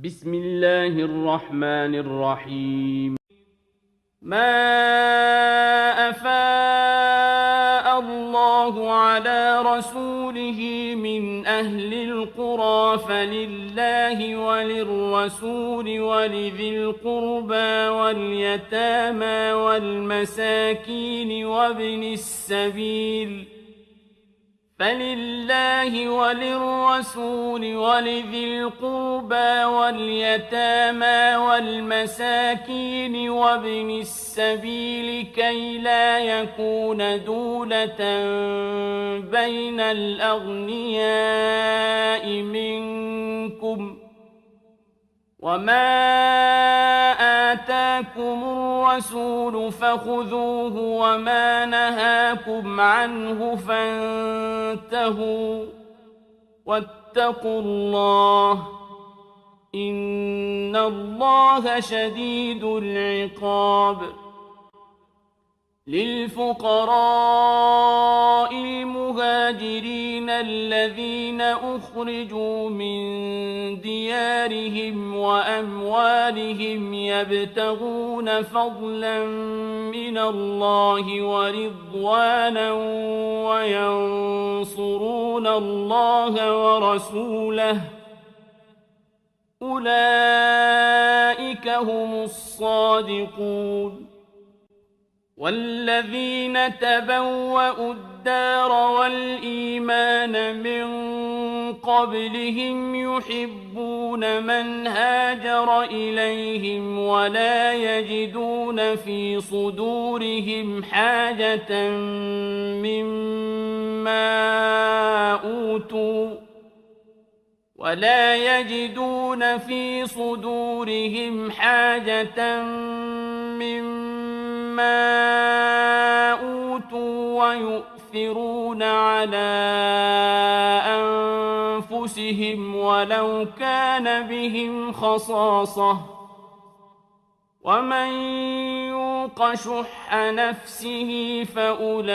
بسم الله الرحمن الرحيم. ما أفاء الله على رسوله من أهل القرى فلله وللرسول ولذي القربى واليتامى والمساكين وابن السبيل فلله وللرسول ولذي القربى واليتامى والمساكين وابن السبيل كي لا يكون دولة بين الأغنياء منكم وما آتاكم الرسول فخذوه وما نهاكم عنه فانتهوا واتقوا الله إن الله شديد العقاب. للفقراء المهاجرين الذين أخرجوا من ديارهم وأموالهم يبتغون فضلا من الله ورضوانا وينصرون الله ورسوله أولئك هم الصادقون. والذين تبوأوا الدار والإيمان من قبلهم يحبون من هاجر إليهم ولا يجدون في صدورهم حاجة مما أوتوا ويؤثرون على أنفسهم ولو كان بهم خصاصة ومن يوق شح نفسه فأولئك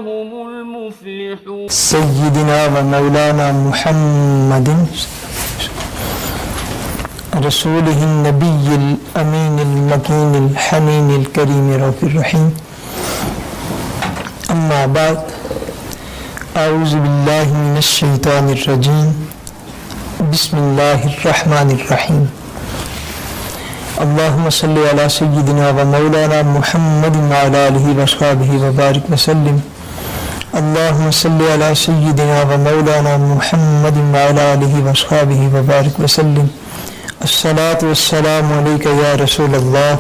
هم المفلحون. سيدنا ومولانا محمد رسوله النبي الأمين المكين الحنين الكريم الرؤوف الرحيم. أما بعد، أعوذ بالله من الشيطان الرجيم. بسم الله الرحمن الرحيم. اللهم صل على سيدنا ومولانا محمد وعلى آله وصحبه وبارك وسلم. اللهم صل على سيدنا ومولانا محمد وعلى آله وصحبه وبارك وسلم. الصلاة والسلام عليك يا رسول الله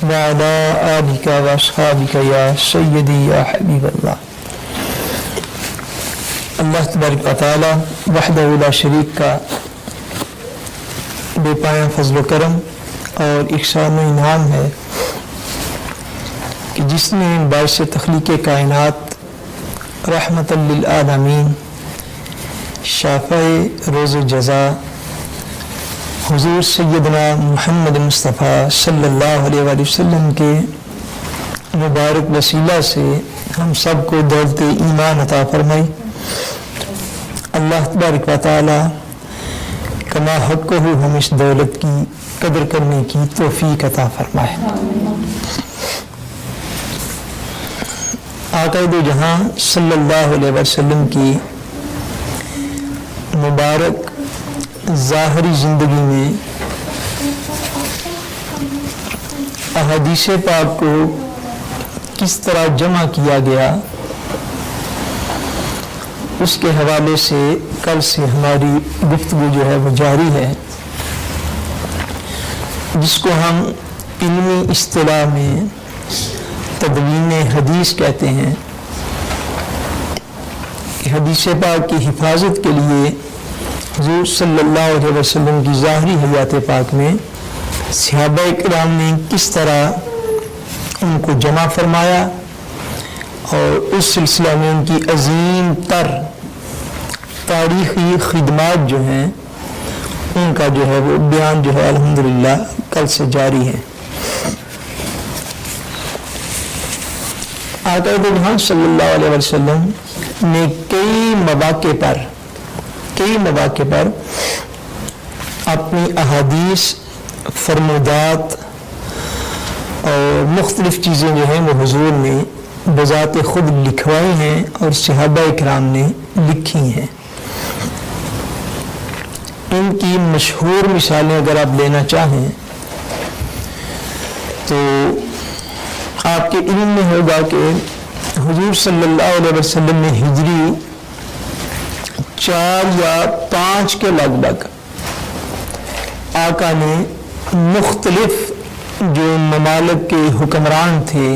وعلى آلك وأصحابك يا سيدي يا حبيب الله. اللہ تبارک و تعالی وحدہ لا شریک کا بے پایہ فضل و کرم اور احسان و انعام ہے کہ جس نے باعث تخلیق کائنات رحمت للعالمین شافع روز جزا حضور سیدنا محمد مصطفیٰ صلی اللہ علیہ وآلہ وسلم کے مبارک وسیلہ سے ہم سب کو دولت ایمان عطا فرمائی. اللہ تبارک و تعالی کما حق ہو ہم اس دولت کی قدر کرنے کی توفیق عطا فرمائے. آقا دو جہاں صلی اللہ علیہ وسلم کی مبارک ظاہری زندگی میں احادیث پاک کو کس طرح جمع کیا گیا، اس کے حوالے سے کل سے ہماری گفتگو جو ہے وہ جاری ہے، جس کو ہم علمی اصطلاح میں تدوین حدیث کہتے ہیں. کہ حدیث پاک کی حفاظت کے لیے حضور صلی اللہ علیہ وسلم کی ظاہری حیات پاک میں صحابہ کرام نے کس طرح ان کو جمع فرمایا اور اس سلسلہ میں ان کی عظیم تر تاریخی خدمات جو ہیں ان کا جو ہے وہ بیان جو ہے الحمدللہ کل سے جاری ہے. آقا جہاں صلی اللہ علیہ وسلم نے کئی مواقع پر اپنی احادیث، فرمودات اور مختلف چیزیں جو ہیں وہ حضور نے بذات خود لکھوائی ہیں اور صحابہ کرام نے لکھی ہیں۔ ان کی مشہور مثالیں اگر آپ لینا چاہیں تو آپ کے علم میں ہوگا کہ حضور صلی اللہ علیہ وسلم نے ہجری 4 یا 5 کے لگ بھگ آقا نے مختلف جو ممالک کے حکمران تھے،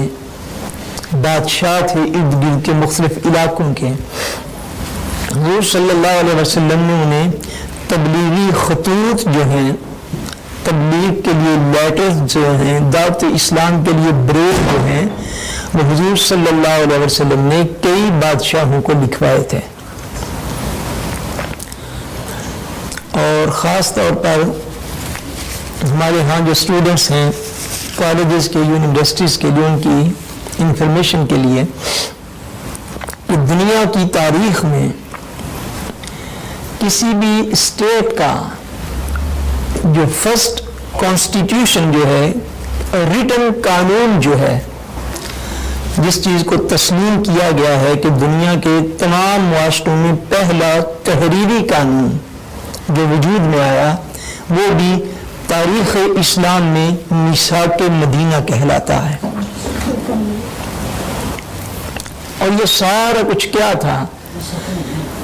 بادشاہ تھے ارد گرد کے مختلف علاقوں کے، حضور صلی اللہ علیہ وسلم نے انہیں تبلیغی خطوط جو ہیں، تبلیغ کے لیے لیٹرز جو ہیں، دعوت اسلام کے لیے بریف جو ہیں، وہ حضور صلی اللہ علیہ وسلم نے کئی بادشاہوں کو لکھوائے تھے۔ اور خاص طور پر ہمارے ہاں جو اسٹوڈنٹس ہیں کالجز کے، یونیورسٹیز کے لیے، ان کی انفارمیشن کے لیے کہ دنیا کی تاریخ میں کسی بھی اسٹیٹ کا جو فرسٹ کانسٹیٹیوشن جو ہے، ریٹن قانون جو ہے، جس چیز کو تسلیم کیا گیا ہے کہ دنیا کے تمام معاشروں میں پہلا تحریری قانون جو وجود میں آیا، وہ بھی تاریخ اسلام میں میثاق مدینہ کہلاتا ہے۔ اور یہ سارا کچھ کیا تھا؟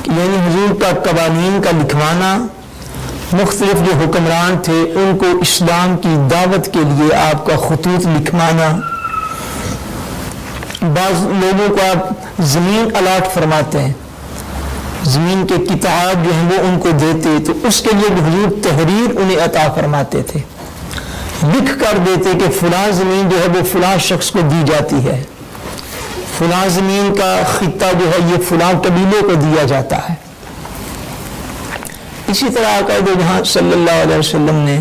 یعنی حضور کا قوانین کا لکھوانا، مختلف جو حکمران تھے ان کو اسلام کی دعوت کے لیے آپ کا خطوط لکھوانا، بعض لوگوں کو آپ زمین الاٹ فرماتے ہیں، زمین کے قطعات جو ہیں وہ ان کو دیتے، تو اس کے لیے بھی حضور تحریر انہیں عطا فرماتے تھے، لکھ کر دیتے کہ فلاں زمین جو ہے وہ فلاں شخص کو دی جاتی ہے، فلاں زمین کا خطہ جو ہے یہ فلاں قبیلے کو دیا جاتا ہے۔ اسی طرح آقا دو جہاں صلی اللہ علیہ وسلم نے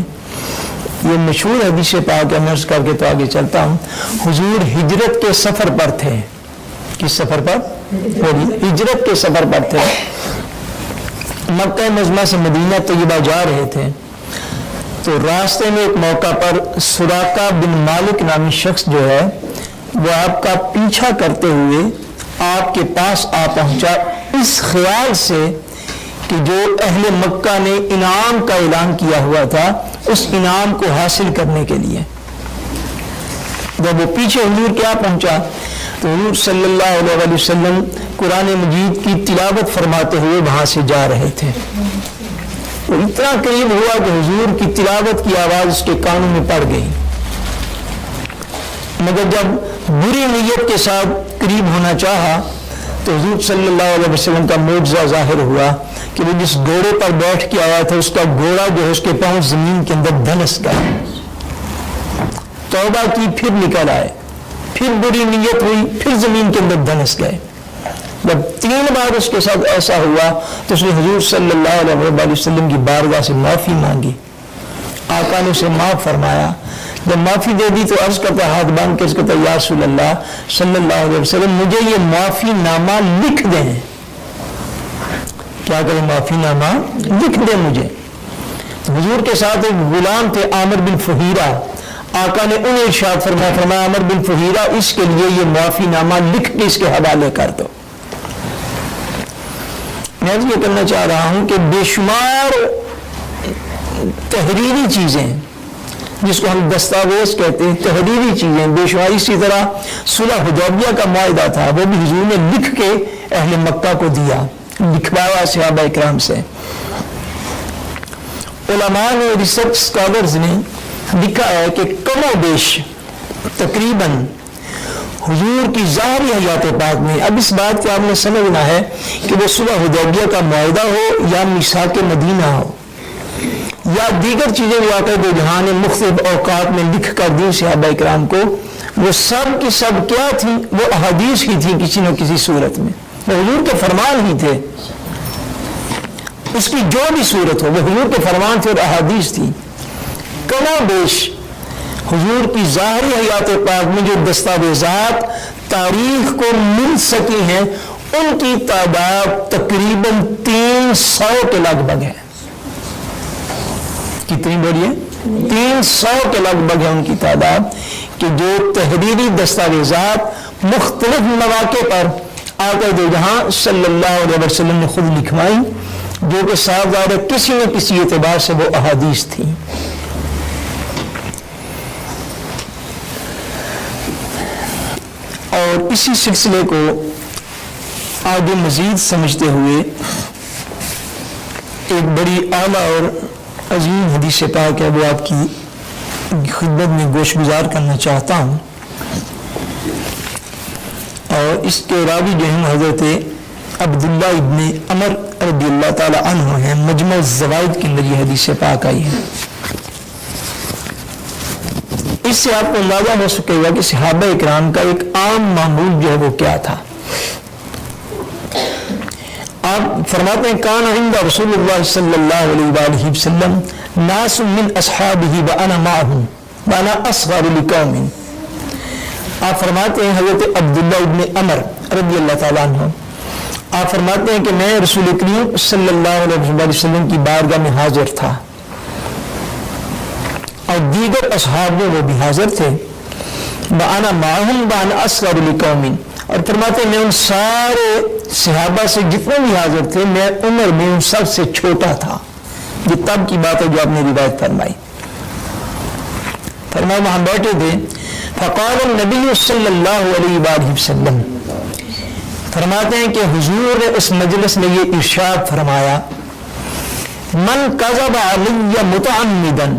یہ مشہور حدیث پاک عرض کر کے تو آگے چلتا ہوں، حضور ہجرت کے سفر پر تھے۔ کس سفر پر؟ ہجرت کے سفر پر تھے، مکہ معظمہ سے مدینہ طیبہ جا رہے تھے، تو راستے میں ایک موقع پر سراقہ بن مالک نامی شخص جو ہے وہ آپ کا پیچھا کرتے ہوئے آپ کے پاس آ پہنچا، اس خیال سے کہ جو اہل مکہ نے انعام کا اعلان کیا ہوا تھا اس انعام کو حاصل کرنے کے لیے۔ جب وہ پیچھے حضور کیا پہنچا تو حضور صلی اللہ علیہ وسلم قرآن مجید کی تلاوت فرماتے ہوئے وہاں سے جا رہے تھے۔ وہ اتنا قریب ہوا کہ حضور کی تلاوت کی آواز اس کے کانوں میں پڑ گئی، مگر جب بری نیت کے ساتھ قریب ہونا چاہا تو حضور صلی اللہ علیہ وسلم کا معجزہ ظاہر ہوا کہ وہ جس گھوڑے پر بیٹھ کے آیا تھا اس کا گھوڑا جو ہے اس کے پاؤں زمین کے اندر دھنس گیا، توبہ کی پھر نکل آئے، پھر بری نیت ہوئی، پھر زمین کے اندر دھنس گئے۔ جب 3 بار اس کے ساتھ ایسا ہوا تو اس نے حضور صلی اللہ علیہ وسلم کی بارگاہ سے معافی مانگی، آقا نے اسے معاف فرمایا۔ جب معافی دے دی تو عرض کرتا، ہاتھ باندھ کے عرض کرتا، یا رسول اللہ صلی اللہ علیہ وسلم مجھے یہ معافی نامہ لکھ دیں۔ کیا کریں؟ معافی نامہ لکھ دیں مجھے۔ حضور کے ساتھ ایک غلام تھے عامر بن فہیرہ، آقا نے انہیں ارشاد فرمایا عامر بن فہیرہ اس کے لیے یہ معافی نامہ لکھ کے اس کے حوالے کر دو۔ میں یہ کرنا چاہ رہا ہوں کہ بے شمار تحریری چیزیں جس کو ہم دستاویز کہتے ہیں، تحریری چیزیں بے شمار، اسی طرح صلح حدیبیہ کا معاہدہ تھا وہ بھی حضور نے لکھ کے اہل مکہ کو دیا، لکھوایا صحابہ اکرام سے۔ علماء نے، ریسرچ اسکالرز نے لکھا ہے کہ کم و بیش تقریباً حضور کی ظاہری حیات پاک میں، اب اس بات کو آپ نے سمجھنا ہے کہ وہ صلح حدیبیہ کا معاہدہ ہو یا میثاق مدینہ ہو یا دیگر چیزیں جو آقا دو جہاں نے مختلف اوقات میں لکھ کر دی صحابہ اکرام کو، وہ سب کی سب کیا تھی؟ وہ احادیث ہی تھی کسی نہ کسی صورت میں، وہ حضور کے فرمان ہی تھے، اس کی جو بھی صورت ہو وہ حضور کے فرمان تھے اور احادیث تھی۔ کم و بیش حضور کی ظاہری حیات پاک میں جو دستاویزات تاریخ کو مل سکی ہیں ان کی تعداد تقریباً 300 کے لگ بھگ ہے۔ کتنی بڑی ہے؟ 300 کے لگ بھگ ہے ان کی تعداد، کہ جو تحریری دستاویزات مختلف مواقع پر آقا دو جہاں صلی اللہ علیہ وسلم نے خود لکھوائی، جو کہ صاف ظاہر ہے کسی نہ کسی اعتبار سے وہ احادیث تھی۔ اور اسی سلسلے کو آگے مزید سمجھتے ہوئے ایک بڑی اعلیٰ اور عظیم حدیث پاک ہے، وہ آپ کی خدمت میں گوش گزار کرنا چاہتا ہوں، اور اس کے راوی جو ہیں حضرت عبداللہ ابن عمر رضی اللہ تعالی عنہ ہیں۔ مجمع الزوائد کے اندر یہ حدیث پاک آئی ہے۔ اس سے آپ کو اندازہ ہو سکے گا کہ صحابہ اکرام کا ایک عام معمول جو ہے وہ کیا تھا۔ آپ فرماتے ہیں کان عند رسول اللہ صلی اللہ علیہ وآلہ وسلم ناس من اصحابہ وانا معہم وانا اصغر لقوم۔ آپ فرماتے ہیں حضرت عبداللہ ابن عمر رضی اللہ تعالیٰ عنہ، آپ فرماتے ہیں کہ میں رسول کریم صلی اللہ علیہ وسلم کی بارگاہ میں حاضر تھا اور دیگر اصحاب وہ بھی حاضر تھے، وانا معہم وانا اصغر لقوم، اور فرماتے ہیں میں ان سارے صحابہ سے جتنے بھی حاضر تھے میں عمر میں ان سب سے چھوٹا تھا۔ یہ تب کی بات ہے جو آپ نے روایت فرمائی۔ فرمایا وہاں بیٹھے تھے، فقال النبی صلی اللہ علیہ وآلہ وسلم، فرماتے ہیں کہ حضور نے اس مجلس میں یہ ارشاد فرمایا، من کذب علی متعمدا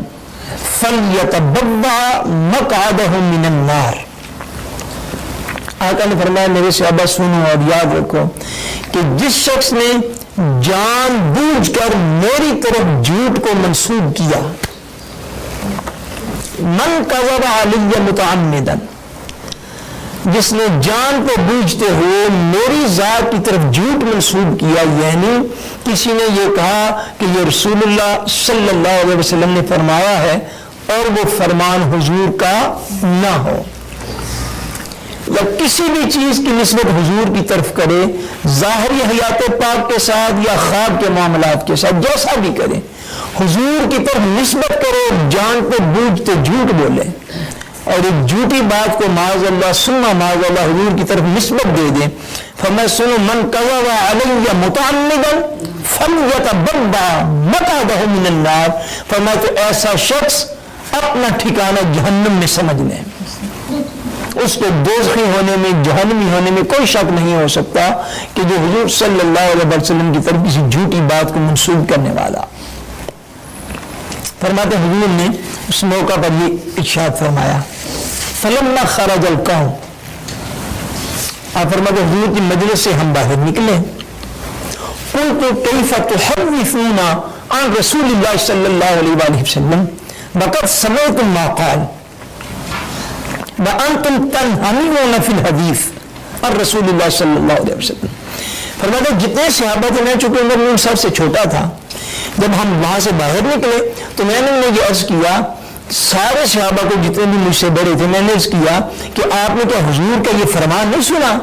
فلیتبوأ مقعدہ من النار۔ آقا نے فرمایا میرے صحابہ سنو اور یاد رکھو کہ جس شخص نے جان بوجھ کر میری طرف جھوٹ کو منسوب کیا، من کذب علی متعمدا، جس نے جان کو بوجھتے ہوئے میری ذات کی طرف جھوٹ منسوب کیا، یعنی کسی نے یہ کہا کہ یہ رسول اللہ صلی اللہ علیہ وسلم نے فرمایا ہے اور وہ فرمان حضور کا نہ ہو، یا کسی بھی چیز کی نسبت حضور کی طرف کرے، ظاہری حیات پاک کے ساتھ یا خواب کے معاملات کے ساتھ، جیسا بھی کرے حضور کی طرف نسبت کرے، جان کو بوجھتے جھوٹ بولے اور ایک جھوٹی بات کو معاذ اللہ ثم معاذ اللہ حضور کی طرف نسبت دے دیں۔ فرمایا سنو من کذب علی متعمدا فلیتبوأ مقعدہ من النار، فرمایا تو ایسا شخص اپنا ٹھکانہ جہنم میں سمجھ لیں، اس کے دوزخی ہونے میں جہنمی ہونے میں کوئی شک نہیں ہو سکتا کہ جو حضور صلی اللہ علیہ وسلم کی طرف کسی جھوٹی بات کو منسوب کرنے والا۔ فرماتے حضور نے اس موقع پر یہ ارشاد فرمایا، فلما خرج القوم، آپ فرماتے حضور کی مجلس سے ہم باہر نکلے، قلت کیف تحدثون عن رسول اللہ صلی اللہ علیہ وآلہ وسلم وقد سمعتم ما قال وانتم تنہمون فی الحدیث عن رسول اللہ صلی اللہ علیہ وسلم۔ فرماتے جتنے صحابہ تھے، میں چونکہ عمر میں ان سب سے چھوٹا تھا، جب ہم وہاں سے باہر نکلے تو میں نے یہ عرض کیا، سارے صحابہ کو جتنے بھی مجھ سے بڑے تھے، میں نے عرض کیا کہ آپ نے کیا حضور کا یہ فرمان نہیں سنا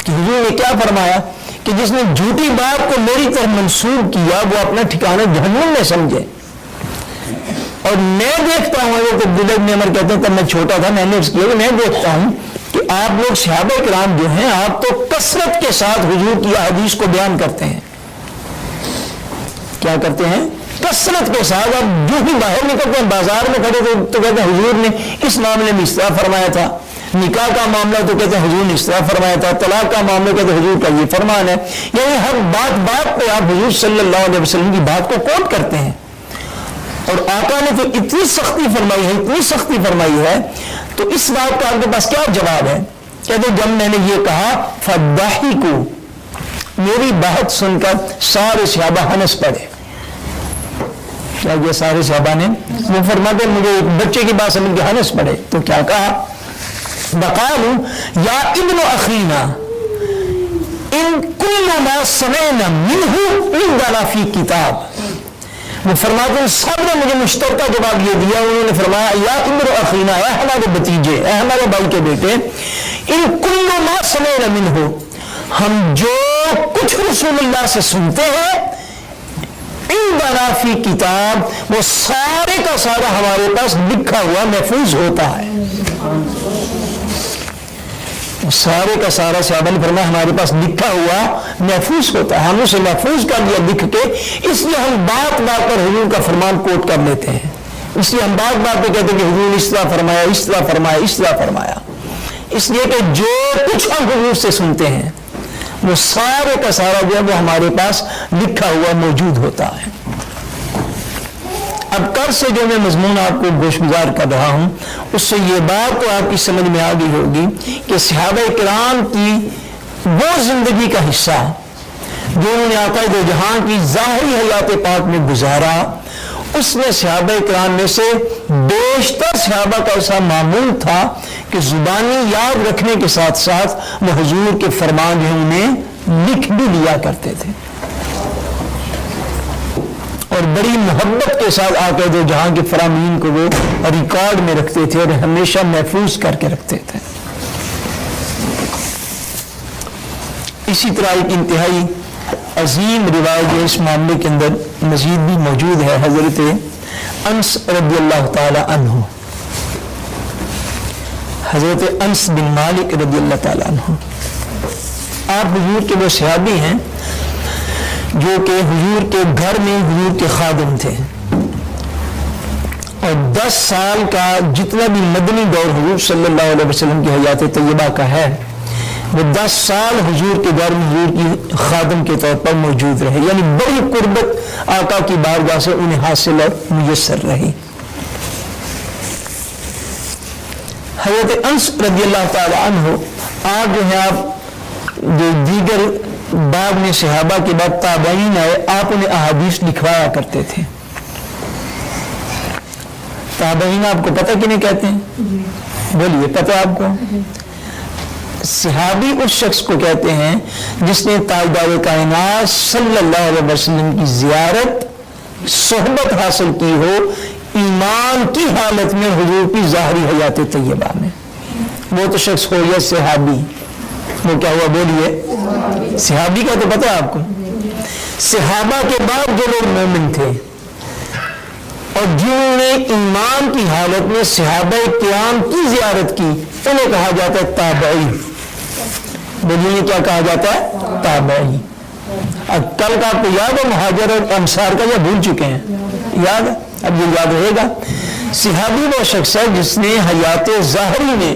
کہ حضور نے کیا فرمایا کہ جس نے جھوٹی بات کو میری طرف منسوب کیا وہ اپنا ٹھکانہ جہنم میں سمجھے۔ اور میں دیکھتا ہوں، وہ عبداللہ ابن عمر کہتے ہیں تب میں چھوٹا تھا، میں نے عرض کیا کہ میں دیکھتا ہوں کہ آپ لوگ صحابہ کرام جو ہیں آپ تو کثرت کے ساتھ حضور کی حدیث کو بیان کرتے ہیں۔ کیا کرتے ہیں؟ کثرت کے ساتھ۔ اب جو بھی باہر نکلتے ہیں بازار میں کھڑے تو کہتے ہیں حضور نے اس معاملے میں اس طرح فرمایا تھا، نکاح کا معاملہ تو کہتے ہیں حضور نے اس طرح فرمایا تھا، طلاق کا معاملہ کہتے ہیں حضور کا یہ فرمان ہے، یعنی ہر بات پہ آپ حضور صلی اللہ علیہ وسلم کی بات کو کوٹ کرتے ہیں۔ اور آقا نے تو اتنی سختی فرمائی ہے، اتنی سختی فرمائی ہے، تو اس بات کا آپ کے پاس کیا جواب ہے؟ کہتے جب میں نے یہ کہا فضحکوا، میری بات سن کر سارے صحابہ ہنس پڑے۔ کیا یہ سارے صحابہ نے؟ وہ فرماتے مجھے ایک بچے کی بات سمجھ کے ہنس پڑے، تو کیا کہا؟ وقالوا یا ابن اخینا ان کل ما سمعنا منہ عندنا فی کتاب۔ وہ فرماتے ہیں سب نے مجھے مشترکہ جواب یہ دیا، انہوں نے فرمایا یا ابن اخینا، اے ہمارے بتیجے، اے ہمارے بھائی کے بیٹے، ان کل ما سمعنا منہ، ہم جو کچھ رسول اللہ سے سنتے ہیں عندنا فی کتاب، وہ سارے کا سارا ہمارے پاس لکھا ہوا محفوظ ہوتا ہے. سارے کا سارا صحابہ نے فرمایا ہمارے پاس لکھا ہوا محفوظ ہوتا ہے. ہم اسے محفوظ کر لیا لکھ کے، اس لیے ہم بات بات پر حضور کا فرمان کوٹ کر لیتے ہیں. اس لیے ہم بات بات پہ کہتے ہیں کہ حضور اس طرح فرمایا، اس طرح فرمایا، اس طرح فرمایا. اس لیے کہ جو کچھ ہم حضور سے سنتے ہیں وہ سارے کا سارا جو ہے وہ ہمارے پاس لکھا ہوا موجود ہوتا ہے. اب کل سے جو میں مضمون آپ کو گوشگزار کر رہا ہوں، اس سے یہ بات تو آپ کی سمجھ میں آ گئی ہوگی کہ صحابہ کرام کی وہ زندگی کا حصہ جو انہوں نے آقا دو جہاں کی ظاہری حیات پاک میں گزارا، اس میں صحابہ کرام میں سے بیشتر صحابہ کا ایسا معمول تھا کہ زبانی یاد رکھنے کے ساتھ ساتھ وہ حضور کے فرمان جو انہیں لکھ بھی لیا کرتے تھے، اور بڑی محبت کے ساتھ آقا دو جہاں کے فرامین کو وہ ریکارڈ میں رکھتے تھے اور ہمیشہ محفوظ کر کے رکھتے تھے. اسی طرح ایک انتہائی عظیم روایت جو اس معاملے کے اندر مزید بھی موجود ہے، حضرت انس رضی اللہ تعالی عنہ، حضرت انس بن مالک رضی اللہ تعالی عنہ. آپ حضور کے وہ صحابی ہیں جو کہ حضور کے گھر میں حضور کے خادم تھے، اور 10 سال کا جتنا بھی مدنی دور حضور صلی اللہ علیہ وسلم کی حیات طیبہ کا ہے، وہ 10 سال حضور کے گھر میں حضور کی خادم کے طور پر موجود رہے، یعنی بڑی قربت آقا کی بارگاہ سے انہیں حاصل اور میسر رہی. حضرت انس رضی اللہ تعالی عنہ آپ جو ہے آپ جو دیگر بعد میں صحابہ کے بعد تابعین آئے، آپ انہیں احادیث لکھوایا کرتے تھے. تابعین آپ کو پتہ کنے کہتے ہیں؟ بولیے پتہ آپ کو؟ صحابی اس شخص کو کہتے ہیں جس نے تاجدار کائنات صلی اللہ علیہ وسلم کی زیارت، صحبت حاصل کی ہو ایمان کی حالت میں حضور کی ظاہری حیات طیبہ میں. وہ تو شخص ہو یا صحابی. وہ کیا ہوا بولیے؟ صحابی کا تو پتہ ہے آپ کو. صحابہ کے بعد جو لوگ مومن تھے اور جنہوں نے ایمان کی حالت میں صحابہ کرام کی زیارت کی، انہیں کہا جاتا ہے تابعی. بولیے کیا کہا جاتا ہے؟ تابعی. اب کل کا آپ کو یاد ہے مہاجر اور انصار کا، یا بھول چکے ہیں؟ یاد ہے؟ اب یہ یاد رہے گا. صحابی وہ شخص ہے جس نے حیات ظاہری میں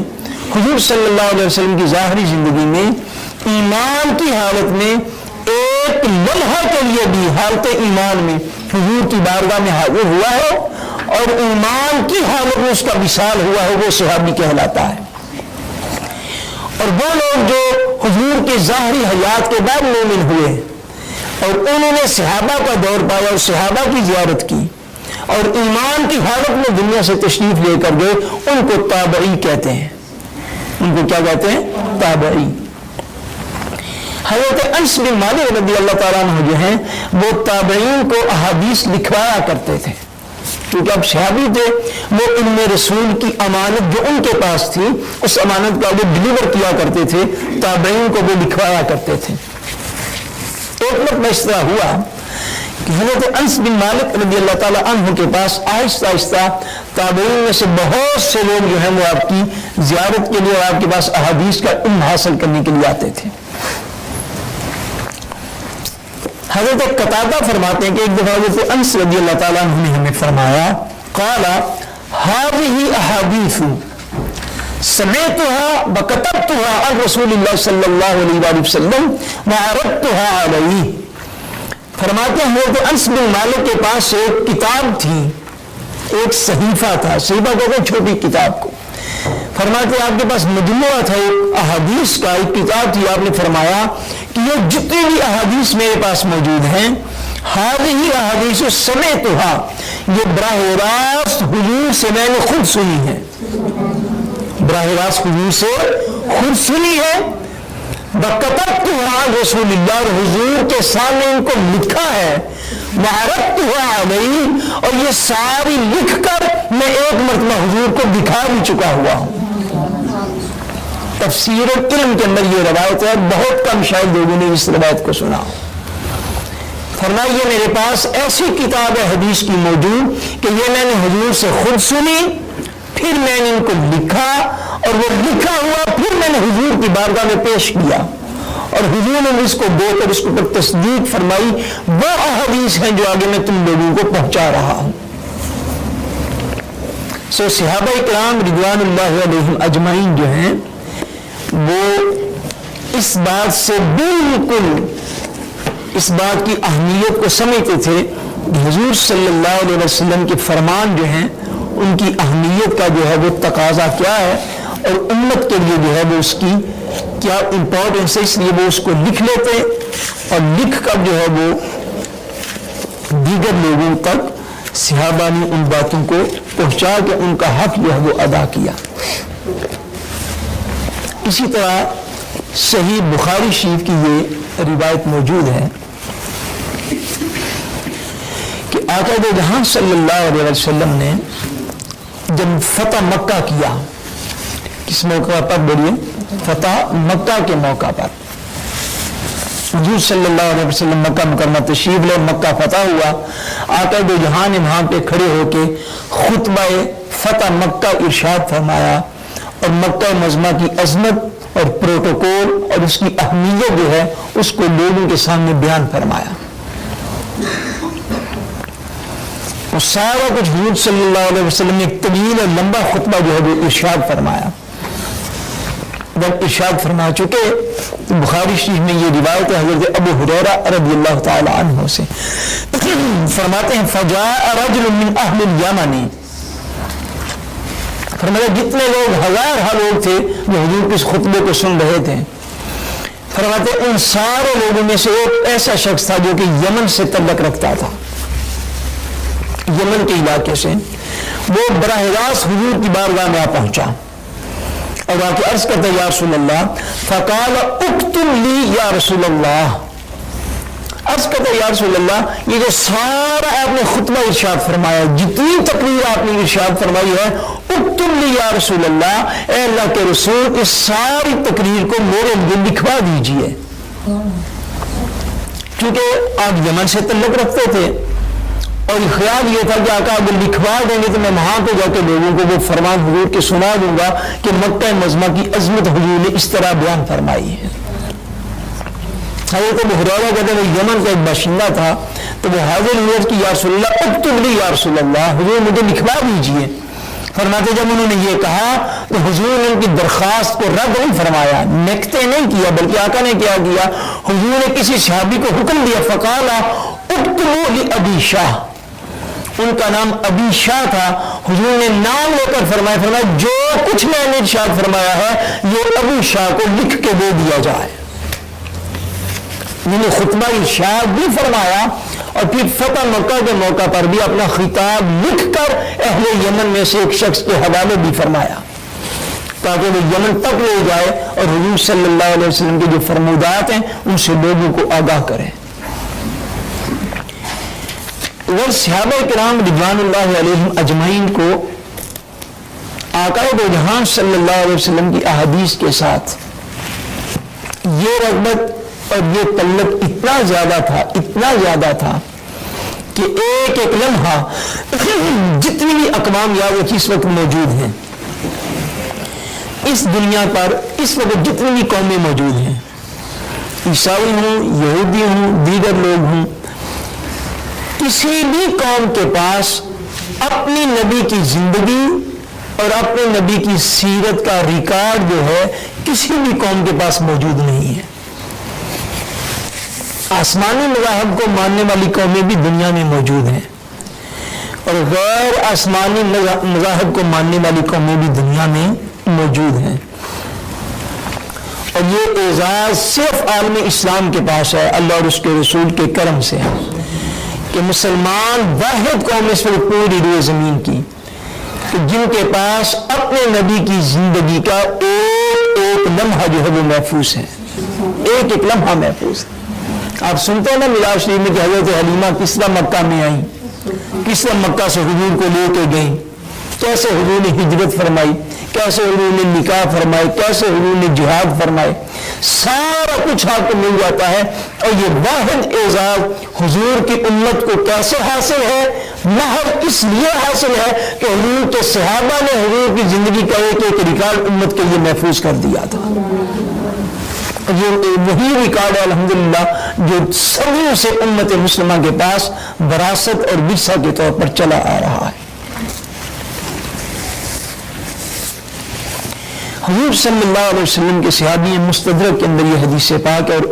حضور صلی اللہ علیہ وسلم کی ظاہری زندگی میں ایمان کی حالت میں ایک لمحہ کے لیے بھی حالت ایمان میں حضور کی بارگاہ میں حاضر ہوا ہو اور ایمان کی حالت میں اس کا وصال ہوا ہو، وہ صحابی کہلاتا ہے. اور وہ لوگ جو حضور کے ظاہری حیات کے بعد مومن ہوئے اور انہوں نے صحابہ کا دور پایا اور صحابہ کی زیارت کی اور ایمان کی حالت میں دنیا سے تشریف لے کر گئے، ان کو تابعی کہتے ہیں. ان کو کیا کہتے ہیں؟ تابعی. حضرت انس بن مالک رضی اللہ تعالیٰ عنہ جو ہیں وہ تابعین کو احادیث لکھوایا کرتے تھے، کیونکہ اب صحابی تھے، وہ علم رسول کی امانت جو ان کے پاس تھی اس امانت کا وہ ڈلیور کیا کرتے تھے، تابعین کو وہ لکھوایا کرتے تھے. ایک مرتبہ اس طرح ہوا کہ حضرت انس بن مالک رضی اللہ تعالیٰ عنہ کے پاس آہستہ آہستہ تابعین میں سے بہت سے لوگ جو ہیں وہ آپ کی زیارت کے لیے اور آپ کے پاس احادیث کا علم حاصل کرنے کے لیے آتے تھے. حضرت قتادہ فرماتے ہیں کہ ایک دفعہ حضرت انس رضی اللہ تعالیٰ عنہ نے ہمیں فرمایا، قال هذه احادیث سمعتها وكتبتها عن رسول اللہ صلی اللہ علیہ وسلم وعرضتها علیہ. فرماتے ہیں حضرت انس بن مالک کے پاس ایک کتاب تھی، ایک صحیفہ تھا. صحیفہ کہتے ہیں چھوٹی کتاب کو. فرماتے ہیں آپ کے پاس مجموعہ تھا ایک احادیث کا، ایک کتاب تھی. آپ نے فرمایا کہ یہ جتنی بھی احادیث میرے پاس موجود ہیں، ہذہ احادیث سمعتها، یہ براہ راست حضور سے میں نے خود سنی ہے. براہ راست حضور سے خود سنی ہے. وَكَتَبْتُهَا عَنْ رَسُولِ اللَّهِ، اور حضور کے سامنے ان کو لکھا ہے. وَعَرَضْتُهَا عَلَيْهِ، اور یہ ساری لکھ کر میں ایک مرتبہ حضور کو دکھا بھی چکا ہوا ہوں. تفسیر علم کے اندر یہ روایت ہے، بہت کم شاید لوگوں نے اس روایت کو سنا. فرمایا یہ میرے پاس ایسی کتاب ہے حدیث کی موجود کہ یہ میں نے حضور سے خود سنی، پھر میں نے ان کو لکھا، اور وہ لکھا ہوا پھر میں نے حضور کی بارگاہ میں پیش کیا، اور حضور نے اس کو دے کر اس کو پر تصدیق فرمائی۔ وہ احادیث ہیں جو آگے میں تم لوگوں کو پہنچا رہا ہوں۔ سو صحابہ کرام رضوان اللہ علیہم اجمعین جو ہیں وہ اس بات سے بالکل اس بات کی اہمیت کو سمجھتے تھے کہ حضور صلی اللہ علیہ وسلم کے فرمان جو ہیں ان کی اہمیت کا جو ہے وہ تقاضا کیا ہے، اور امت کے لیے جو ہے وہ اس کی کیا امپورٹنس ہے، اس لیے وہ اس کو لکھ لیتے، اور لکھ کر جو ہے وہ دیگر لوگوں تک صحابہ نے ان باتوں کو پہنچا کے ان کا حق جو ہے وہ ادا کیا۔ اسی طرح صحیح بخاری شریف کی یہ روایت موجود ہے کہ آقا دو جہاں صلی اللہ علیہ وسلم نے جب فتح مکہ کیا، کس موقع پر بولیے؟ فتح مکہ کے موقع پر حضور صلی اللہ علیہ وسلم مکہ مکرمہ تشریف لے، مکہ فتح ہوا، آقا دو جہاں نے وہاں پہ کھڑے ہو کے خطبہ فتح مکہ ارشاد فرمایا، اور مکہ معظمہ کی عظمت اور پروٹوکول اور اس کی اہمیت جو ہے اس کو لوگوں کے سامنے بیان فرمایا۔ اور سارا کچھ حضور صلی اللہ علیہ وسلم نے ایک طویل اور لمبا خطبہ جو ہے وہ ارشاد فرمایا۔ جب ارشاد فرما چکے تو بخاری شریف میں یہ روایت ہے حضرت ابو ہریرہ رضی اللہ تعالی عنہ سے فرماتے ہیں فجاء رجل من اہل الیمن، فرمایا جتنے لوگ ہزارہ لوگ تھے جو حضور کے اس خطبے کو سن رہے تھے، فرماتے ان سارے لوگوں میں سے ایک ایسا شخص تھا جو کہ یمن سے تعلق رکھتا تھا، یمن کے علاقے سے، وہ براہ راست حضور کی بارگاہ میں آ پہنچا اور آ کے عرض کرتا یا رسول اللہ، فقال اکتب لی یا رسول اللہ، عرض کرتا یا رسول اللہ یہ جو سارا آپ نے خطبہ ارشاد فرمایا، جتنی تقریر آپ نے ارشاد فرمائی ہے، اکتب لی یا رسول اللہ، اے اللہ کے رسول اس ساری تقریر کو میرے لیے لکھوا دیجئے، کیونکہ آپ یمن سے تعلق رکھتے تھے اور خیال یہ تھا کہ آقا اگر لکھوا دیں گے تو میں وہاں پہ جا کے لوگوں کو وہ فرمان حضور کے سنا دوں گا کہ مکہ معظمہ کی عظمت حضور نے اس طرح بیان فرمائی ہے۔ حضرت ابو ہریرہ کہتے ہیں یمن کا ایک باشندہ تھا، تو وہ حاضر ہوئے کہ یا رسول اللہ اکتب لی یا رسول اللہ، حضور مجھے لکھوا دیجئے۔ فرماتے جب انہوں نے یہ کہا تو حضور نے ان کی درخواست کو رد نہیں فرمایا، نکتے نہیں کیا، بلکہ آقا نے کیا کیا، حضور نے کسی صحابی کو حکم دیا، فقال اکتبوا لابی شاہ، ان کا نام ابی شاہ تھا، حضور نے نام لے کر فرمایا جو کچھ میں نے ارشاد فرمایا ہے یہ ابو شاہ کو لکھ کے دے دیا جائے۔ میں نے خطبہ ارشاد بھی فرمایا اور پھر فتح مکہ کے موقع پر بھی اپنا خطاب لکھ کر اہل یمن میں سے ایک شخص کے حوالے بھی فرمایا تاکہ وہ یمن تک لے جائے اور حضور صلی اللہ علیہ وسلم کے جو فرمودات ہیں ان سے لوگوں کو آگاہ کرے۔ وہ صحابہ کرام رضوان اللہ علیہم اجمعین کو آقا دو جہان صلی اللہ علیہ وسلم کی احادیث کے ساتھ یہ رغبت اور یہ تعلق اتنا زیادہ تھا کہ ایک ایک لمحہ جتنی بھی اقوام یا وہ اس وقت موجود ہیں اس دنیا پر، اس وقت جتنی بھی قومیں موجود ہیں، عیسائی ہوں، یہودی ہوں، دیگر لوگ ہوں، کسی بھی قوم کے پاس اپنی نبی کی زندگی اور اپنے نبی کی سیرت کا ریکارڈ جو ہے کسی بھی قوم کے پاس موجود نہیں ہے۔ آسمانی مذاہب کو ماننے والی قومیں بھی دنیا میں موجود ہیں اور غیر آسمانی مذاہب کو ماننے والی قومیں بھی دنیا میں موجود ہیں، اور یہ اعزاز صرف عالم اسلام کے پاس ہے، اللہ اور اس کے رسول کے کرم سے ہے کہ مسلمان واحد قوم اس وقت پوری روئے زمین کی کہ جن کے پاس اپنے نبی کی زندگی کا ایک ایک لمحہ جو ہے وہ محفوظ ہے، ایک ایک لمحہ محفوظ ہے۔ آپ سنتے ہیں نا میراث شریف میں کہ حضرت حلیمہ کس طرح مکہ میں آئیں، کس طرح مکہ سے حضور کو لے کے گئیں، کیسے حضور نے ہجرت فرمائی، کیسے حضور نے نکاح فرمائے، کیسے حضور نے جہاد فرمائے، سارا کچھ آپ کو مل جاتا ہے. اور یہ واحد اعزاز حضور کی امت کو کیسے حاصل ہے؟ محض اس لیے حاصل ہے کہ حضور کے صحابہ نے حضور کی زندگی کا ایک ریکارڈ امت کے لیے محفوظ کر دیا تھا. یہ وہی ریکارڈ ہے الحمدللہ جو صدیوں سے امت مسلمہ کے پاس وراثت اور ورثہ کے طور پر چلا آ رہا ہے. حضور صلی اللہ علیہ وسلم کے صحابی مستدرک کے اندر یہ حدیث پاک ہے اور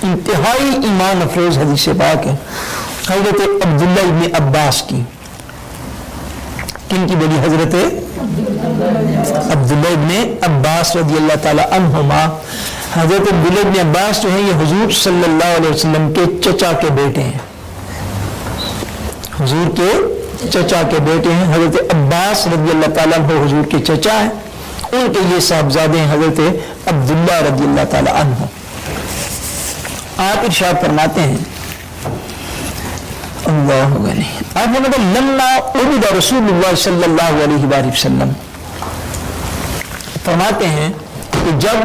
انتہائی ایمان افروز حدیث پاک ہے. حضرت عبداللہ ابن عباس کی. کن کی بڑی؟ حضرت عبداللہ ابن عباس رضی اللہ تعالی عنہما. حضرت عبداللہ ابن عباس جو ہیں یہ حضور صلی اللہ علیہ وسلم کے چچا کے بیٹے ہیں. حضور کے چچا کے بیٹے ہیں. حضرت عباس رضی اللہ تعالیٰ عنہ حضور کے چچا ہیں. ان کے یہ صاحبزادے ہیں حضرت عبداللہ رضی اللہ تعالیٰ عنہ. آپ ارشاد فرماتے ہیں اللہ غنی. آپ نے مطلب لما عبد رسول اللہ صلی اللہ علیہ وآلہ وسلم فرماتے ہیں کہ جب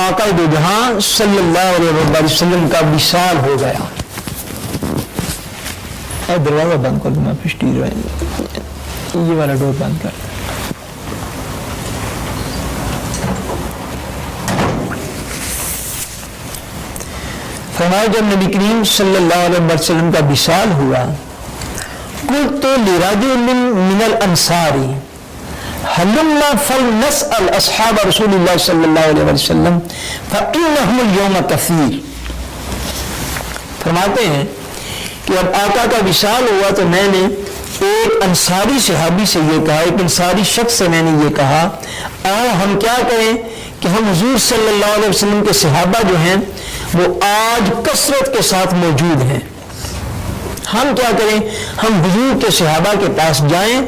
آقا دو جہاں صلی اللہ علیہ وآلہ وسلم کا وصال ہو گیا. دروازہ بند کر دوں میں پشتی یہ والا ڈور بند کر. فرمایا جب نبی کریم صلی اللہ علیہ وسلم کا وصال ہوا قلت لرجل من الانصار هلما فلنسأل اصحاب رسول اللہ صلی اللہ علیہ وسلم فإنهم اليوم كثير. فرماتے ہیں کہ اب آقا کا وصال ہوا تو میں نے ایک انصاری صحابی سے یہ کہا, ایک انصاری شخص سے میں نے یہ کہا آؤ ہم کیا کریں کہ ہم حضور صلی اللہ علیہ وسلم کے صحابہ جو ہیں وہ آج کثرت کے ساتھ موجود ہیں. ہم کیا کریں, ہم حضور کے صحابہ کے پاس جائیں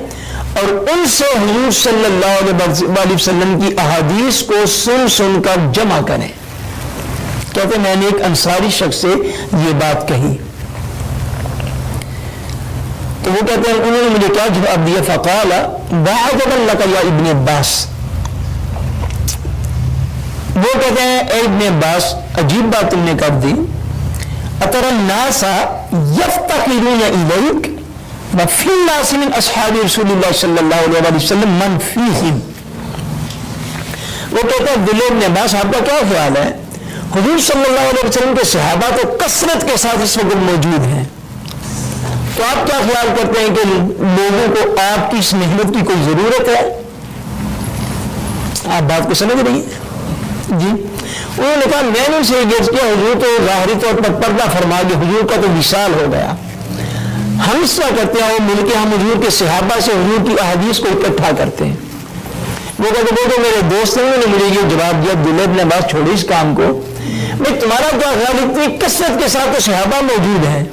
اور ان سے حضور صلی اللہ علیہ وسلم کی احادیث کو سن سن کر جمع کریں. کہتے میں نے ایک انصاری شخص سے یہ بات کہی تو وہ کہتے ہیں انہوں نے مجھے کیا جواب دیا فقال بعجبا لک یا ابن عباس. وہ کہتے ہیں اے ابن عباس عجیب بات تم نے کر دی. اتر الناس یفتقرون الیک وفی الناس من اصحاب رسول اللہ صلی اللہ علیہ وسلم من فیہم. وہ کہتے ہیں عبداللہ ابن عباس آپ کا کیا خیال ہے حضور صلی اللہ علیہ وسلم کے صحابہ تو کثرت کے ساتھ اس وقت موجود ہیں تو آپ کیا خیال کرتے ہیں کہ لوگوں کو آپ کی اس محنت کی کوئی ضرورت ہے؟ آپ بات کو سمجھ رہی ہیں جی. انہوں نے کہا میں نے اسے یہ کیا حضور تو ظاہری طور پر پردہ فرما کے حضور کا تو وصال ہو گیا. ہم اس طرح کرتے ہیں وہ مل کے ہم حضور کے صحابہ سے حضور کی احادیث کو اکٹھا کرتے ہیں. وہ کہتے وہ تو میرے دوست ہیں انہوں نے مجھے یہ جواب دیا عبداللہ ابن عباس چھوڑی اس کام کو بھائی تمہارا کیا خیال اتنی کثرت کے ساتھ تو صحابہ موجود ہیں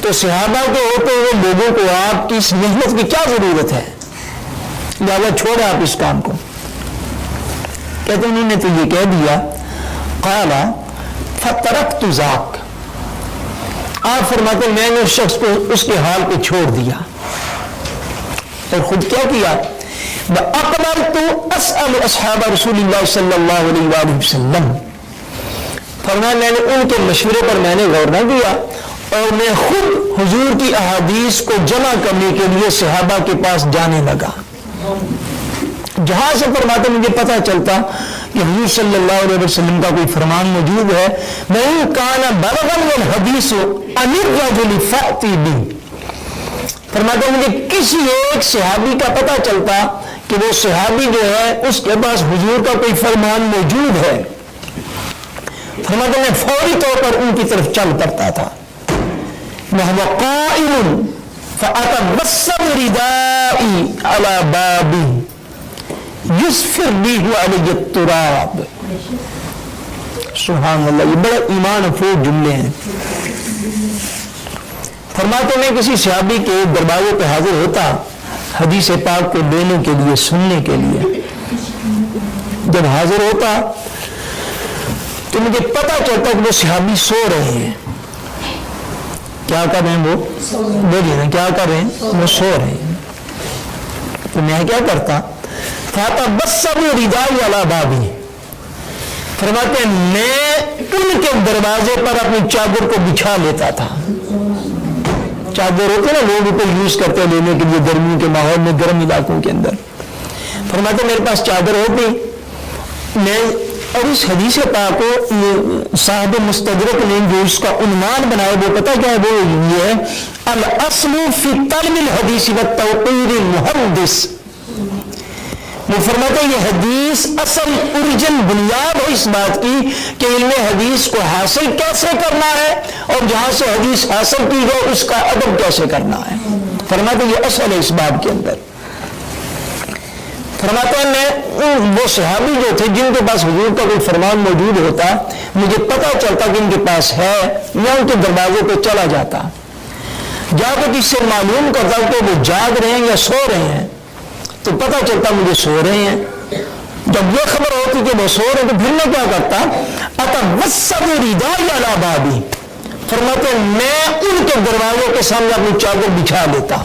تو صحابہ کے ہوتے ہوئے لوگوں کو آپ کی اس محنت کی کیا ضرورت ہے لہٰذا چھوڑیں آپ اس کام کو. کہتے انہوں نے تو یہ کہہ دیا قال فترکت ذاک. آپ فرماتے میں نے اس شخص کو اس کے حال پہ چھوڑ دیا اور خود کیا کیا اقبلت اسأل اصحاب رسول اللہ صلی اللہ علیہ وآلہ وسلم. فرمایا میں نے ان کے مشورے پر میں نے غور نہ کیا اور میں خود حضور کی احادیث کو جمع کرنے کے لیے صحابہ کے پاس جانے لگا. جہاں سے فرماتے مجھے پتہ چلتا کہ حضور صلی اللہ علیہ وسلم کا کوئی فرمان موجود ہے میں کانا بلغن الحدیث عن الرجل فأتی بہ. فرماتے مجھے کسی ایک صحابی کا پتہ چلتا کہ وہ صحابی جو ہے اس کے پاس حضور کا کوئی فرمان موجود ہے فرماتے میں فوری طور پر ان کی طرف چل پڑتا تھا. وهو قائم فأتبسم ردائي على بابي يسفر به علي التراب. سبحان اللہ یہ بڑا ایمان افروز جملے ہیں. فرماتے میں کسی صحابی کے دروازے پہ حاضر ہوتا حدیث پاک کو لینے کے لیے سننے کے لیے جب حاضر ہوتا تو مجھے پتا چلتا کہ وہ صحابی سو رہے ہیں. کیا کر رہے ہیں وہ بولیے نا کیا کر رہے ہیں وہ سو رہے ہیں. تو میں کیا کرتا فاتبسم ردائی علی بابی. فرماتے ہیں میں ان کے دروازے پر اپنی چادر کو بچھا لیتا تھا. چادر ہوتے نا لوگ کو یوز کرتے ہیں لینے کے لیے گرمیوں کے ماحول میں، گرم علاقوں کے اندر. فرماتے میرے پاس چادر ہوتی میں، اور اس حدیث پاک کو صاحب مستدرک نے جو اس کا عنوان بنایا وہ پتہ کیا ہے؟ وہ یہ ہے الاصل فی طلب الحدیث والتوقیر المحدث. وہ فرماتے ہیں یہ حدیث اصل اوریجن بنیاد ہے اس بات کی کہ علم حدیث کو حاصل کیسے کرنا ہے، اور جہاں سے حدیث حاصل کی گئی اس کا ادب کیسے کرنا ہے. فرماتے ہیں یہ اصل ہے اس باب کے اندر. فرماتے ہیں میں وہ صحابی جو تھے جن کے پاس حضور کا کوئی فرمان موجود ہوتا، مجھے پتہ چلتا کہ ان کے پاس ہے، میں ان کے دروازے پہ چلا جاتا، جا کے کس سے معلوم کرتا کہ وہ جاگ رہے ہیں یا سو رہے ہیں. تو پتہ چلتا مجھے سو رہے ہیں. جب یہ خبر ہوتی کہ وہ سو رہے ہیں تو پھر میں کیا کرتا؟ اتوسد ردائی علی بابی. فرماتے ہیں میں ان کے دروازے کے سامنے اپنی چادر بچھا لیتا،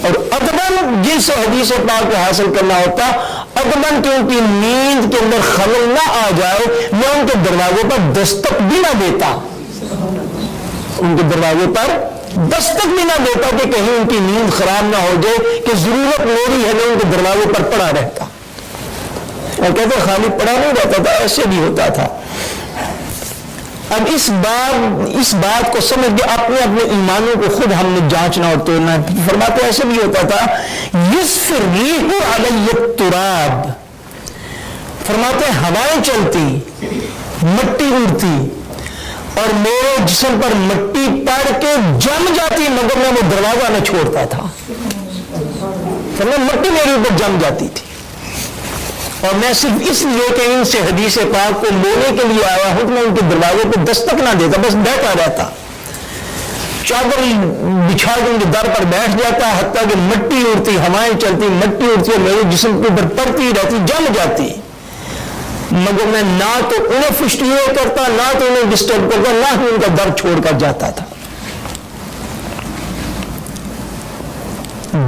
اور ادباً جن سے حدیث پاک کو حاصل کرنا ہوتا، ادباً کہ ان کی نیند کے اندر خلل نہ آ جائے، میں ان کے دروازے پر دستک بھی نہ دیتا. ان کے دروازے پر دستک بھی نہ دیتا کہ کہیں ان کی نیند خراب نہ ہو جائے، کہ ضرورت میری ہے میں ان کے دروازے پر پڑا رہتا. اور کہتے خالی پڑا نہیں رہتا تھا، ایسے بھی ہوتا تھا. اب اس بات کو سمجھ کے اپنے اپنے ایمانوں کو خود ہم نے جانچنا اور توڑنا. فرماتے ایسے بھی ہوتا تھا یصف الریح علی التراب. فرماتے ہوائیں چلتی، مٹی اڑتی، اور میرے جسم پر مٹی پڑ کے جم جاتی، مگر میں وہ دروازہ نہ چھوڑتا تھا. مٹی میرے اوپر جم جاتی تھی، اور میں صرف اس لیے کہ ان سے حدیث پاک کو لینے کے لیے آیا ہوں کہ میں ان کے دروازے پہ دستک نہ دیتا، بس بیٹھا رہتا، چادر بچھا کے ان کے در پر بیٹھ جاتا، حتیٰ کہ مٹی اڑتی، ہوائیں چلتی، مٹی اڑتی اور میرے جسم کے اوپر پڑتی رہتی، جم جاتی، مگر میں نہ تو انہیں فشٹیے کرتا، نہ تو انہیں ڈسٹرب کرتا، نہ ہی ان کا در چھوڑ کر جاتا تھا.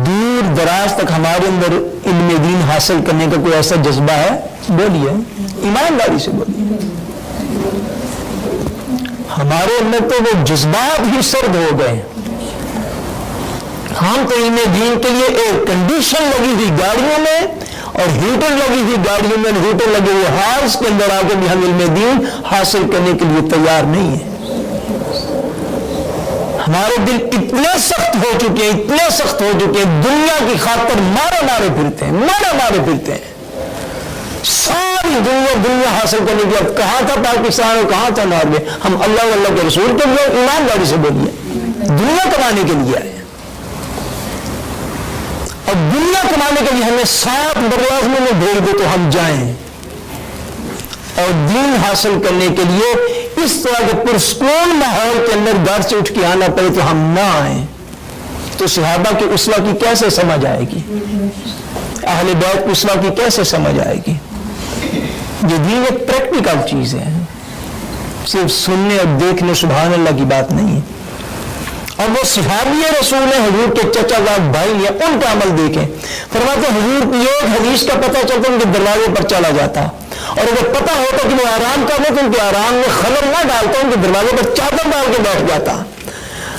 دور دراز تک ہمارے اندر علم دین حاصل کرنے کا کوئی ایسا جذبہ ہے؟ بولیے، ایمانداری سے بولیے. ہمارے اندر تو وہ جذبات ہی سرد ہو گئے. ہم تو علم دین کے لیے ایک کنڈیشن لگی ہوئی گاڑیوں میں اور ہیٹر لگی ہوئی گاڑیوں میں، ہیٹر لگے ہوئے ہاؤس کے اندر آ کے بھی ہم علم دین حاصل کرنے کے لیے تیار نہیں ہیں. ہمارے دل اتنے سخت ہو چکے ہیں، اتنے سخت ہو چکے ہیں، دنیا کی خاطر مارے پھرتے ہیں. ساری دنیا حاصل کرنے کی. اب کہاں تھا پاکستان اور کہاں تھا ناروے؟ ہم اللہ کے رسول کے لیے ایمانداری سے بولیے، دنیا کمانے کے لیے آئے ہیں. اور دنیا کمانے کے لیے ہمیں 7 براعظموں میں بھیج دے تو ہم جائیں، اور دین حاصل کرنے کے لیے اس طرح کے پرسکون ماحول کے اندر گھر سے اٹھ کے آنا پڑے تو ہم نہ آئیں. تو صحابہ کی اسوہ کی کیسے سمجھ آئے گی؟ اہل بیت کی اسوہ کی کیسے سمجھ آئے گی؟ یہ دین ایک پریکٹیکل چیز ہے، صرف سننے اور دیکھنے سبحان اللہ کی بات نہیں ہے. اور وہ صحابی رسول ہیں، حضور کے چچا زاد بھائی ہیں، ان کا عمل دیکھیں. فرماتے حضور کی ایک حدیث کا پتہ چلتا ان کے دروازے پر چلا جاتا، اور اگر پتہ ہوتا کہ وہ آرام کر لے تو ان کے آرام میں خلل نہ ڈالتا، ان کے دروازے پر چادر ڈال کے بیٹھ جاتا،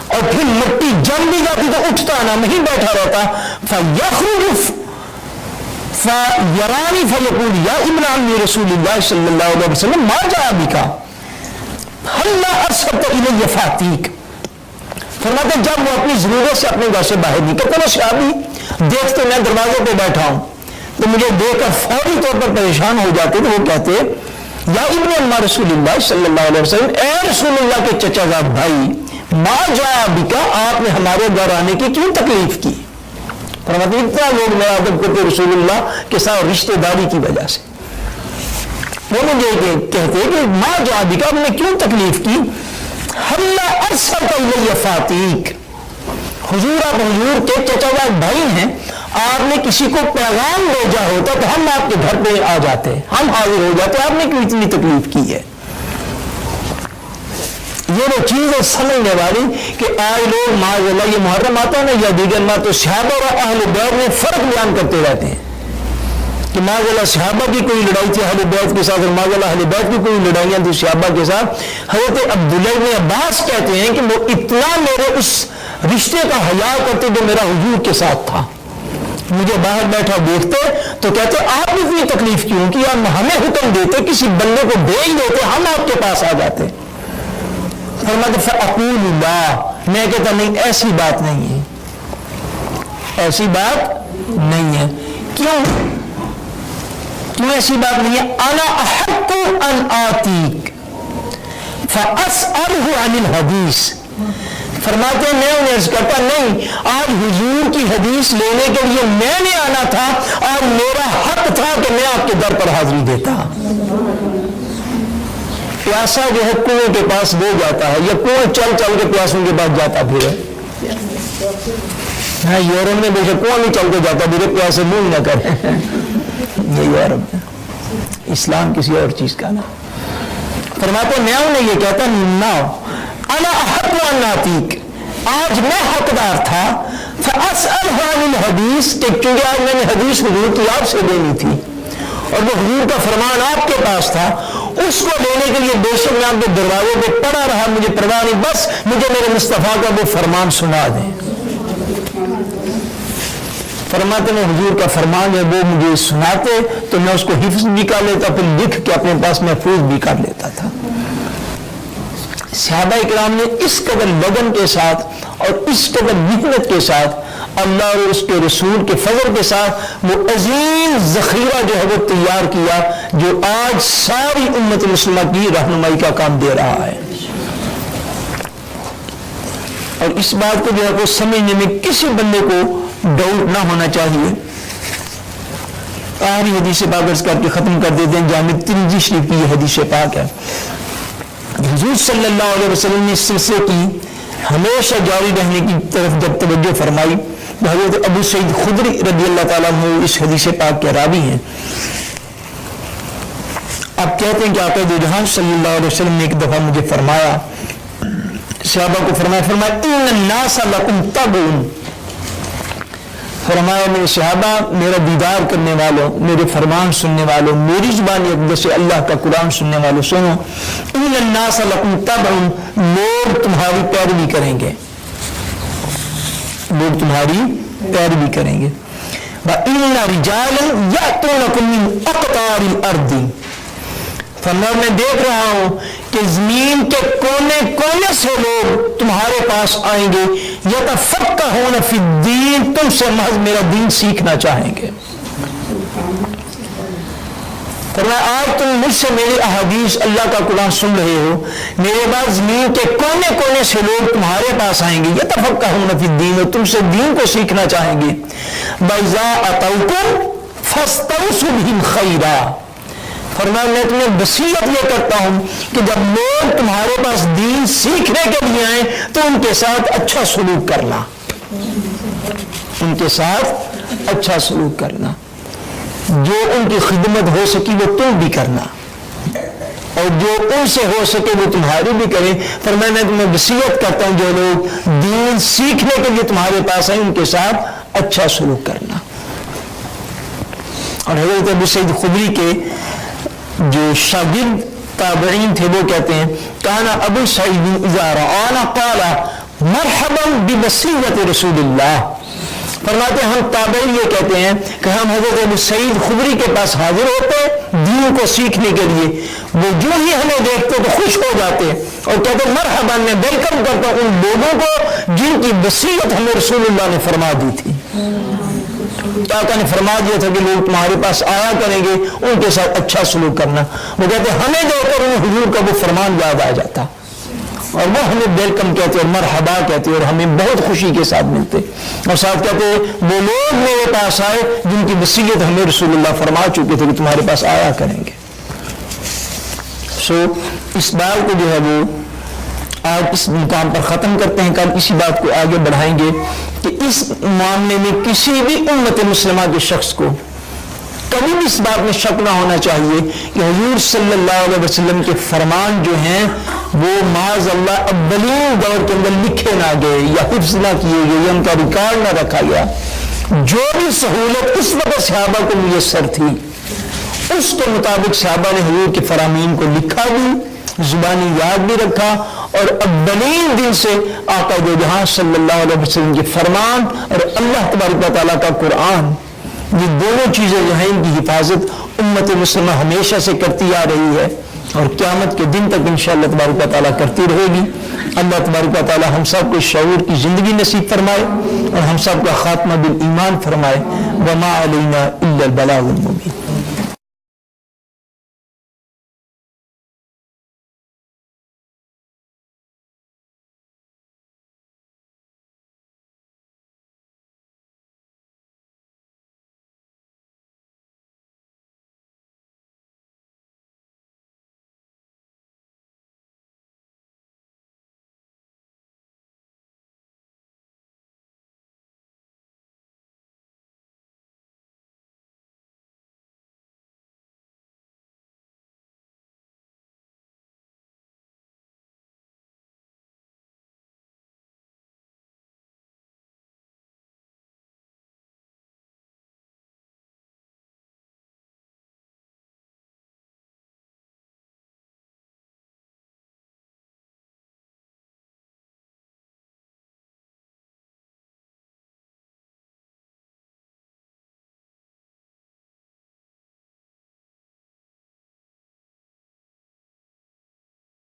اور پھر مٹی جم بھی جاتی تو اٹھتا نہ، نہیں بیٹھا رہتا. فَيَخْرُجُ فَيَرَانِي فَيَقُولُ يَا ابْنَ عَمِّ رسول اللہ صلی اللہ علیہ وسلم مَا جَاءَ بِكَ هَلَّا أَرْسَلْتَ إِلَيَّ فَاتِيكَ. فرماتے جب وہ اپنی ضرورت سے اپنے گھر سے باہر نکلتے نا صحابی دیکھتے میں دروازے پہ بیٹھا ہوں تو مجھے دیکھ کر فوری طور پر پریشان ہو جاتے، تو وہ کہتے یا ابن عمہ رسول اللہ صلی اللہ علیہ وسلم، اے رسول اللہ کے چچا زاد بھائی، ما جاء بکا، آپ نے ہمارے گھر آنے کی کیوں تکلیف کی؟ فرماتے اتنا لوگ میرا ادب کرتے رسول اللہ کے ساتھ رشتہ داری کی وجہ سے. وہ مجھے کہتے کہ ما جاء بکا، آپ نے کیوں تکلیف کی؟ ہلا ارسلت الی فاتیک، حضور آپ حضور کے چچا زاد بھائی ہیں، آپ نے کسی کو پیغام بھیجا ہوتا تو ہم آپ کے گھر پہ آ جاتے، ہم حاضر ہو جاتے، آپ نے کیوں اتنی تکلیف کی ہے؟ یہ وہ چیز ہے سمجھنے والی کہ آج لوگ معاذ اللہ یہ محرم آتا ہے نا یا دیگر ماہ تو صحابہ اور اہل بیت میں فرق بیان کرتے رہتے ہیں کہ معاذ صحابہ کی کوئی لڑائی تھی اہل بیت کے ساتھ اور معاذ اہل بیت کی کوئی لڑائیاں تھی صحابہ کے ساتھ. حضرت عبداللہ بن عباس کہتے ہیں کہ وہ اتنا میرے اس رشتے کا حیا کرتے جو میرا حضور کے ساتھ تھا. مجھے باہر بیٹھا دیکھتے تو کہتے آپ اتنی تکلیف کیوں کہ آپ ہمیں حکم دیتے کسی بندے کو بھیج دیتے ہم آپ کے پاس آ جاتے. فرماتے فاقول اللہ میں کہتا نہیں ایسی بات نہیں ہے ایسی بات نہیں ہے. کیوں ایسی بات نہیں ہے؟ انا احق ان آتیک فاسألہ عن الحدیث. فرماتے ہیں میں انہیں عرض کرتا نہیں آج حضور کی حدیث لینے کے لیے میں نے آنا تھا اور میرا حق تھا کہ میں آپ کے در پر حاضری دیتا. پیاسا جو ہے کنویں کے پاس وہ جاتا ہے یا کنویں چل چل کے پیاسوں کے پاس جاتا پھر ہے یورپ میں بے شک کنواں بھی چل کے جاتا پھر پیاسے منہ نہ کرے. یہ یورپ ہے اسلام کسی اور چیز کا نا. فرماتے میں انہیں یہ کہتا نہ انا احق ان آتیک آج میں حقدار تھا فاسألہ عن الحدیث کہ چونکہ آج میں نے حدیث حضور کی آپ سے لینی تھی اور وہ حضور کا فرمان آپ کے پاس تھا اس کو لینے کے لیے بے شک میں آپ کے دروازے پہ پڑا رہا مجھے پرواہ نہیں بس مجھے میرے مصطفیٰ کا وہ فرمان سنا دیں. فرماتے ہیں حضور کا فرمان ہے وہ مجھے سناتے تو میں اس کو حفظ بھی کر لیتا پھر لکھ کے اپنے پاس محفوظ بھی کر لیتا تھا. صحابہ اکرام نے اس قدر لگن کے ساتھ اور اس قدر محنت کے ساتھ اللہ اور اس کے رسول کے فضل کے ساتھ وہ عظیم ذخیرہ جو ہے وہ تیار کیا جو آج ساری امت مسلمہ کی رہنمائی کا کام دے رہا ہے. اور اس بات کو جو ہے وہ سمجھنے میں کسی بندے کو ڈاؤٹ نہ ہونا چاہیے. آخری حدیث پاک عرض کر کے ختم کر دیتے ہیں. جامع ترمذی شریف کی یہ حدیث پاک ہے. حضور صلی اللہ علیہ وسلم نے اس سلسلے کی ہمیشہ جاری رہنے کی طرف جب توجہ فرمائی حضرت ابو سعید خدری رضی اللہ تعالیٰ عنہ اس حدیث پاک کے راوی ہیں. آپ کہتے ہیں کہ آقا دو جہان صلی اللہ علیہ وسلم نے ایک دفعہ مجھے فرمایا صحابہ کو فرمایا ان الناس لکم تبعون. فرمایا میرے صحابہ میرا دیدار کرنے والوں میرے فرمان سننے والوں میری زبان اقدس سے اللہ کا قرآن سننے والوں سنو ان الناس لکم تبعون لوگ تمہاری پیروی کریں گے لوگ تمہاری پیروی کریں گے. وَإِنَّ رِجَالًا يَأْتُونَكُم مِّنْ أَقْطَارِ الْأَرْضِ. فرمایا میں دیکھ رہا ہوں کہ زمین کے کونے کونے سے لوگ تمہارے پاس آئیں گے یتفقہون فی الدین تم سے محض میرا دین سیکھنا چاہیں گے. فرمایا آج تم مجھ سے میری احادیث اللہ کا قرآن سن رہے ہو میرے بعد زمین کے کونے کونے سے لوگ تمہارے پاس آئیں گے یتفقہون فی الدین اور تم سے دین کو سیکھنا چاہیں گے. وَإِذَا أَتَوْكُمْ فَاسْتَوْصُوا بِهِمْ خَيْرًا. فرمایا میں تمہیں وصیت یہ کرتا ہوں کہ جب لوگ تمہارے پاس دین سیکھنے کے لیے آئیں تو ان کے ساتھ اچھا سلوک کرنا ان کے ساتھ اچھا سلوک کرنا جو ان کی خدمت ہو سکی وہ تم بھی کرنا اور جو ان سے ہو سکے وہ تمہاری بھی کریں. فرمایا میں تمہیں وصیت کرتا ہوں جو لوگ دین سیکھنے کے لیے تمہارے پاس آئیں ان کے ساتھ اچھا سلوک کرنا. اور حضرت ابو سعید خدری کے جو شاگرد تابعین تھے وہ کہتے ہیں کانا ابو سعید اذا رآنا قال مرحبا ببصیرت رسول اللہ. فرماتے ہیں ہم تابعین یہ کہتے ہیں کہ ہم حضرت ابو سعید خدری کے پاس حاضر ہوتے دین کو سیکھنے کے لیے وہ جو ہی ہمیں دیکھتے تو خوش ہو جاتے اور کہتے مرحبا میں ویلکم کرتا ہوں ان لوگوں کو جن کی بصیرت ہمیں رسول اللہ نے فرما دی تھی. آقا نے فرما دیا تھا کہ لوگ تمہارے پاس آیا کریں گے ان کے ساتھ اچھا سلوک کرنا. وہ کہتے ہمیں دیکھ کر انہیں حضور کا وہ فرمان یاد آ جاتا اور وہ ہمیں ویلکم کہتے اور مرحبا کہتے اور ہمیں بہت خوشی کے ساتھ ملتے اور ساتھ کہتے وہ لوگ میرے پاس آئے جن کی وصیت ہمیں رسول اللہ فرما چکے تھے کہ تمہارے پاس آیا کریں گے. اس بات کو جو ہے وہ آج اس مقام پر ختم کرتے ہیں. کل اسی بات کو آگے بڑھائیں گے کہ اس معاملے میں کسی بھی امت مسلمہ کے شخص کو کبھی بھی اس بات میں شک نہ ہونا چاہیے کہ حضور صلی اللہ علیہ وسلم کے فرمان جو ہیں وہ معاذ اللہ اولین دور کے اندر لکھے نہ گئے یا حفظ نہ کیے گئے یا ان کا ریکارڈ نہ رکھا گیا. جو بھی سہولت اس وقت صحابہ کو میسر تھی اس کے مطابق صحابہ نے حضور کے فرامین کو لکھا بھی، زبانی یاد بھی رکھا، اور اولین دن سے آقا دو جہاں صلی اللہ علیہ وسلم کے فرمان اور اللہ تبارک و تعالیٰ کا قرآن، یہ دونوں چیزیں جو ہیں ان کی حفاظت امت مسلمہ ہمیشہ سے کرتی آ رہی ہے اور قیامت کے دن تک انشاءاللہ تبارک و تعالیٰ کرتی رہے گی۔ اللہ تبارک و تعالیٰ ہم سب کو شعور کی زندگی نصیب فرمائے اور ہم سب کا خاتمہ بالایمان فرمائے۔ وما علینا الا البلاغ المبین۔